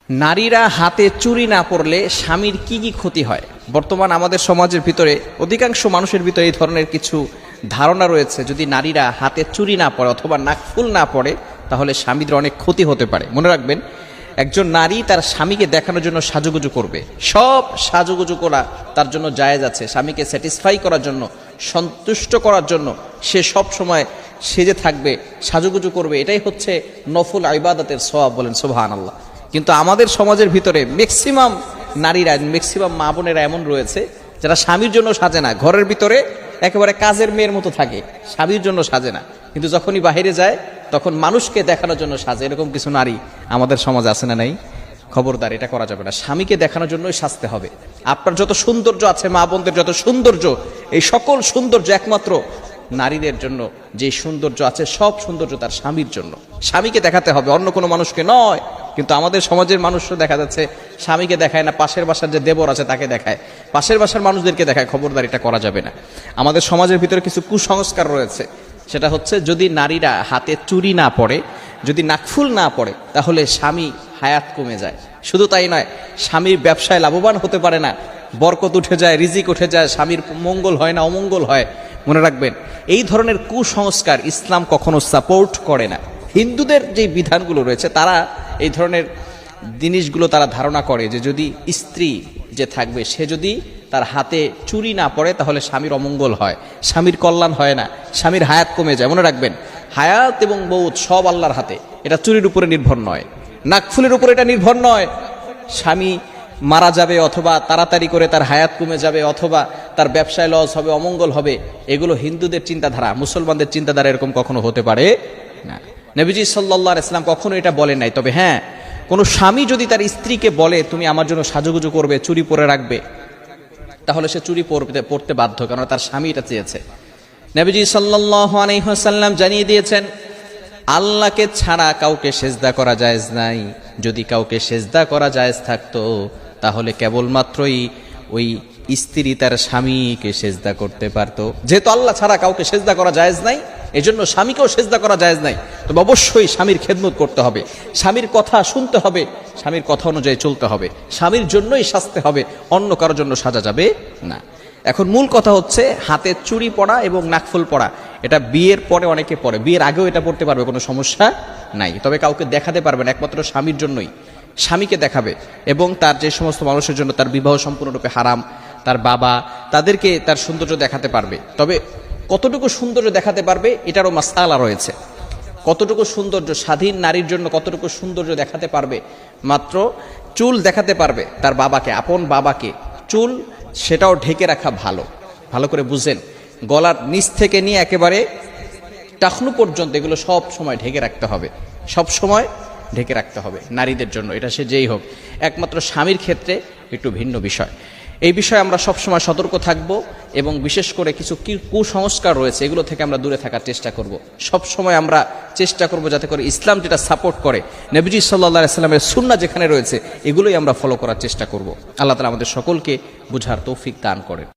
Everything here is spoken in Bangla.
নারীরা হাতে চুড়ি না পরলে স্বামীর কি কি ক্ষতি হয়? বর্তমান আমাদের সমাজের ভিতরে অধিকাংশ মানুষের ভিতরে এই ধরনের কিছু ধারণা রয়েছে, যদি নারীরা হাতে চুড়ি না পরে অথবা নাকফুল না পরে তাহলে স্বামীদের অনেক ক্ষতি হতে পারে। মনে রাখবেন, একজন নারী তার স্বামীকে দেখানোর জন্য সাজুগুজু করবে, সব সাজুগুজু করা তার জন্য জায়েজ আছে। স্বামীকে স্যাটিসফাই করার জন্য, সন্তুষ্ট করার জন্য সে সব সময় সেজে থাকবে, সাজুগুজু করবে, এটাই হচ্ছে নফল ইবাদতের সওয়াব। বলেন সুবহানাল্লাহ। কিন্তু আমাদের সমাজের ভিতরে ম্যাক্সিমাম নারীরা, ম্যাক্সিমাম মা বোনেরা এমন রয়েছে যারা স্বামীর জন্য সাজে না, ঘরের ভিতরে একেবারে কাজের মেয়ের মতো থাকে, স্বামীর জন্য সাজে না, কিন্তু যখনই বাইরে যায় তখন মানুষকে দেখানোর জন্য সাজে। এরকম কিছু নারী আমাদের সমাজে আছে না নাই? খবরদার, এটা করা যাবে না। স্বামীকে দেখানোর জন্যই সাজতে হবে। আপনার যত সৌন্দর্য আছে, মা বোনদের যত সৌন্দর্য, এই সকল সৌন্দর্য একমাত্র নারীদের জন্য। যে সৌন্দর্য আছে সব সৌন্দর্য তার স্বামীর জন্য। স্বামীকে দেখাতে হবে, অন্য কোনো মানুষকে নয়। কিন্তু আমাদের সমাজের মানুষরা দেখা যাচ্ছে স্বামীকে দেখায় না, পাশের বাসার যে দেবর আছে তাকে দেখায়, পাশের বাসার মানুষদেরকে দেখায়। খবরদার, এটা করা যাবে না। আমাদের সমাজের ভিতরে কিছু কুসংস্কার রয়েছে, সেটা হচ্ছে যদি নারীরা হাতে চুড়ি না পরে, যদি নাকফুল না পরে তাহলে স্বামী হায়াত কমে যায়। শুধু তাই নয়, স্বামীর ব্যবসায় লাভবান হতে পারে না, বরকত উঠে যায়, রিজিক উঠে যায়, স্বামীর মঙ্গল হয় না, অমঙ্গল হয়। মনে রাখবেন, এই ধরনের কুসংস্কার ইসলাম কখনো সাপোর্ট করে না। হিন্দুদের যে বিধানগুলো রয়েছে, তারা এই ধরনের জিনিসগুলো তারা ধারণা করে যে যদি স্ত্রী যে থাকবে সে যদি তার হাতে চুড়ি না পড়ে তাহলে স্বামীর অমঙ্গল হয়, স্বামীর কল্যাণ হয় না, স্বামীর হায়াত কমে যায়। মনে রাখবেন, হায়াত এবং মৌত সব আল্লাহর হাতে, এটা চুরির উপরে নির্ভর নয়, নাকফুলের উপরে এটা নির্ভর নয়। স্বামী মারা যাবে অথবা তাড়াতাড়ি করে তার হায়াত কমে যাবে অথবা তার ব্যবসায় লস হবে, অমঙ্গল হবে, এগুলো হিন্দুদের চিন্তাধারা। মুসলমানদের চিন্তাধারা এরকম কখনো হতে পারে না। নবীজি সাল্লাল্লাহু আলাইহি ওয়াসাল্লাম কখনো এটা বলেন নাই। তবে হ্যাঁ, কোনো স্বামী যদি তার স্ত্রীকে বলে তুমি আমার জন্য সাজুগুজু করবে, চুরি পরে রাখবে, তাহলে সে চুরি পরতে বাধ্য, কারণ তার স্বামী এটা চেয়েছে। নবীজি সাল্লাল্লাহু আলাইহি ওয়াসাল্লাম জানিয়ে দিয়েছেন, আল্লাহকে ছাড়া কাউকে সেজদা করা জায়েজ নাই। যদি কাউকে সেজদা করা জায়েজ থাকতো তাহলে কেবলমাত্রই ওই স্ত্রী তার স্বামীকে সেজদা করতে পারতো। যেহেতু আল্লাহ ছাড়া কাউকে সেজদা করা জায়েজ নাই, এজন্য স্বামীকেও সেজদা করা জায়েজ নাই। তবে অবশ্যই স্বামীর খেদমত করতে হবে, স্বামীর কথা শুনতে হবে, স্বামীর কথা অনুযায়ী চলতে হবে, স্বামীর জন্যই সাজতে হবে, অন্য কারোর জন্য সাজা যাবে না। এখন মূল কথা হচ্ছে হাতে চুড়ি পরা এবং নাকফুল পরা, এটা বিয়ের পরে অনেকে পরে, বিয়ের আগেও এটা পড়তে পারবে, কোনো সমস্যা নাই। তবে কাউকে দেখাতে পারবে না, একমাত্র স্বামীর জন্যই। স্বামীকে দেখাবে এবং তার যে সমস্ত মানুষের জন্য তার বিবাহ সম্পূর্ণরূপে হারাম, তার বাবা, তাদেরকে তার সৌন্দর্য দেখাতে পারবে। তবে কতটুকু সৌন্দর্য দেখাতে পারবে এটারও মাসআলা রয়েছে। কতটুকু সৌন্দর্য স্বাধীন নারীর জন্য, কতটুকু সৌন্দর্য দেখাতে পারবে? মাত্র চুল দেখাতে পারবে তার বাবাকে, আপন বাবাকে। চুল সেটাও ঢেকে রাখা ভালো, ভালো করে বুঝেন। গলার নিচ থেকে নিয়ে একেবারে টাকনু পর্যন্ত এগুলো সব সময় ঢেকে রাখতে হবে, সব সময় ঢেকে রাখতে হবে নারীদের জন্য, এটা সে যেই হোক। একমাত্র স্বামীর ক্ষেত্রে একটু ভিন্ন বিষয়। এই বিষয়ে আমরা সবসময় সতর্ক থাকব এবং বিশেষ করে কিছু কুসংস্কার রয়েছে এগুলো থেকে আমরা দূরে থাকার চেষ্টা করব। সব সময় আমরা চেষ্টা করব যাতে করে ইসলাম যেটা সাপোর্ট করে, নবীজি সাল্লাল্লাহু আলাইহি ওয়াসাল্লামের সুন্নাহ যেখানে রয়েছে এগুলোই আমরা ফলো করার চেষ্টা করব। আল্লাহ তাআলা আমাদের সকলকে বুঝার তৌফিক দান করেন।